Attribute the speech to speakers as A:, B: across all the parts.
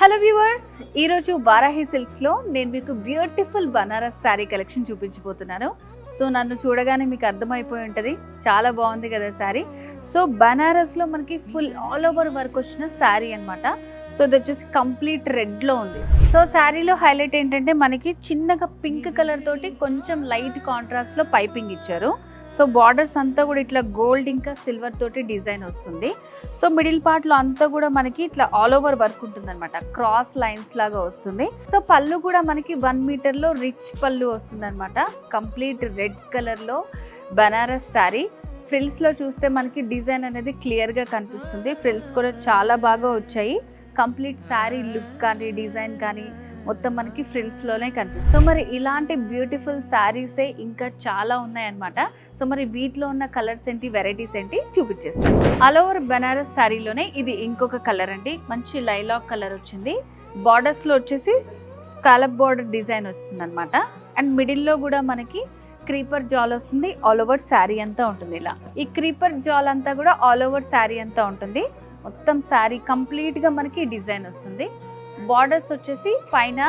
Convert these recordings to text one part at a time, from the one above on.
A: Hello viewers, ఈరోజు వారాహి సిల్క్స్లో నేను మీకు బ్యూటిఫుల్ బనారస్ శారీ కలెక్షన్ చూపించబోతున్నాను. సో నన్ను చూడగానే మీకు అర్థమైపోయి ఉంటుంది, చాలా బాగుంది కదా శారీ. సో బనారస్లో మనకి ఫుల్ ఆల్ ఓవర్ వర్క్ వచ్చిన శారీ అనమాట. సో ఇది వచ్చేసి కంప్లీట్ రెడ్లో ఉంది. సో శారీలో హైలైట్ ఏంటంటే మనకి చిన్నగా పింక్ కలర్ తోటి కొంచెం లైట్ కాంట్రాస్ట్లో పైపింగ్ ఇచ్చారు. సో బార్డర్స్ అంతా కూడా ఇట్లా గోల్డ్ ఇంకా సిల్వర్ తోటి డిజైన్ వస్తుంది. సో మిడిల్ పార్ట్లో అంతా కూడా మనకి ఇట్లా ఆల్ ఓవర్ వర్క్ ఉంటుంది అనమాట, క్రాస్ లైన్స్ లాగా వస్తుంది. సో పళ్ళు కూడా మనకి 1 మీటర్లో రిచ్ పళ్ళు వస్తుంది అనమాట. కంప్లీట్ రెడ్ కలర్లో బనారస్ శారీ. ఫ్రిల్స్లో చూస్తే మనకి డిజైన్ అనేది క్లియర్గా కనిపిస్తుంది. ఫ్రిల్స్ కూడా చాలా బాగా వచ్చాయి. కంప్లీట్ శారీ లుక్ కానీ డిజైన్ కానీ మొత్తం మనకి ఫ్రిల్స్లోనే కనిపిస్తుంది. సో మరి ఇలాంటి బ్యూటిఫుల్ శారీసే ఇంకా చాలా ఉన్నాయన్నమాట. సో మరి వీటిలో ఉన్న కలర్స్ ఏంటి, వెరైటీస్ ఏంటి చూపించేస్తాను. ఆల్ ఓవర్ బనారస్ శారీలోనే ఇది ఇంకొక కలర్ అండి, మంచి లైలాక్ కలర్ వచ్చింది. బార్డర్స్లో వచ్చేసి స్కాలప్ బార్డర్ డిజైన్ వస్తుంది అనమాట. అండ్ మిడిల్లో కూడా మనకి క్రీపర్ జాల్ వస్తుంది. ఆల్ ఓవర్ శారీ అంతా ఉంటుంది. ఇలా ఈ క్రీపర్ జాల్ అంతా కూడా ఆల్ ఓవర్ శారీ అంతా ఉంటుంది. మొత్తం శారీ కంప్లీట్గా మనకి డిజైన్ వస్తుంది. బార్డర్స్ వచ్చేసి పైన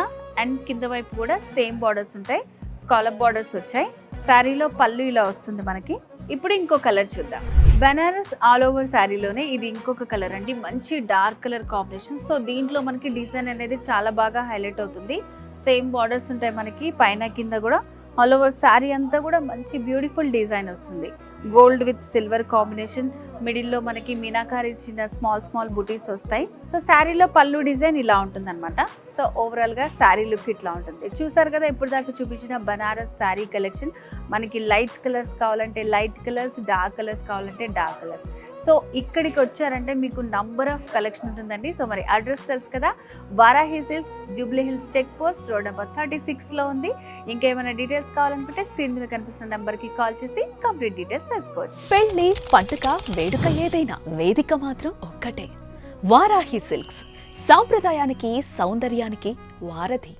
A: అండ్ కింద వైపు కూడా సేమ్ బార్డర్స్ ఉంటాయి, స్కాలప్ బార్డర్స్ వచ్చాయి. శారీలో పళ్ళు ఇలా వస్తుంది మనకి. ఇప్పుడు ఇంకో కలర్ చూద్దాం. బనారస్ ఆల్ ఓవర్ శారీలోనే ఇది ఇంకొక కలర్ అండి, మంచి డార్క్ కలర్ కాంబినేషన్. సో దీంట్లో మనకి డిజైన్ అనేది చాలా బాగా హైలైట్ అవుతుంది. సేమ్ బార్డర్స్ ఉంటాయి మనకి పైన కింద కూడా. ఆల్ ఓవర్ శారీ అంతా కూడా మంచి బ్యూటిఫుల్ డిజైన్ వస్తుంది. Gold with silver combination. మిడిల్లో మనకి మీనాకారి చిన్న స్మాల్ బుటీస్ వస్తాయి. సో శారీలో పళ్ళు డిజైన్ ఇలా ఉంటుంది అనమాట. సో ఓవరాల్గా శారీ లుక్ ఇట్లా ఉంటుంది. చూసారు కదా ఇప్పుడు దాకా చూపించిన బనారస్ శారీ కలెక్షన్. మనకి లైట్ కలర్స్ కావాలంటే లైట్ కలర్స్, డార్క్ కలర్స్ కావాలంటే డార్క్ కలర్స్. సో ఇక్కడికి వచ్చారంటే మీకు నంబర్ ఆఫ్ కలెక్షన్ ఉంటుందండి. సో మరి అడ్రస్ తెలుసు కదా, Varahi Silks, Jubilee Hills check post, road number 36లో ఉంది. ఇంకేమైనా డీటెయిల్స్ కావాలనుకుంటే స్క్రీన్ మీద కనిపిస్తున్న నెంబర్కి కాల్ చేసి కంప్లీట్ డీటెయిల్స్ తెలుసుకోవచ్చు.
B: పెళ్లి, పండుగ, వేడుక ఏదైనా వేదిక మాత్రం ఒక్కటే. వారాహి సిల్క్స్, సాంప్రదాయానికి సౌందర్యానికి వారధి.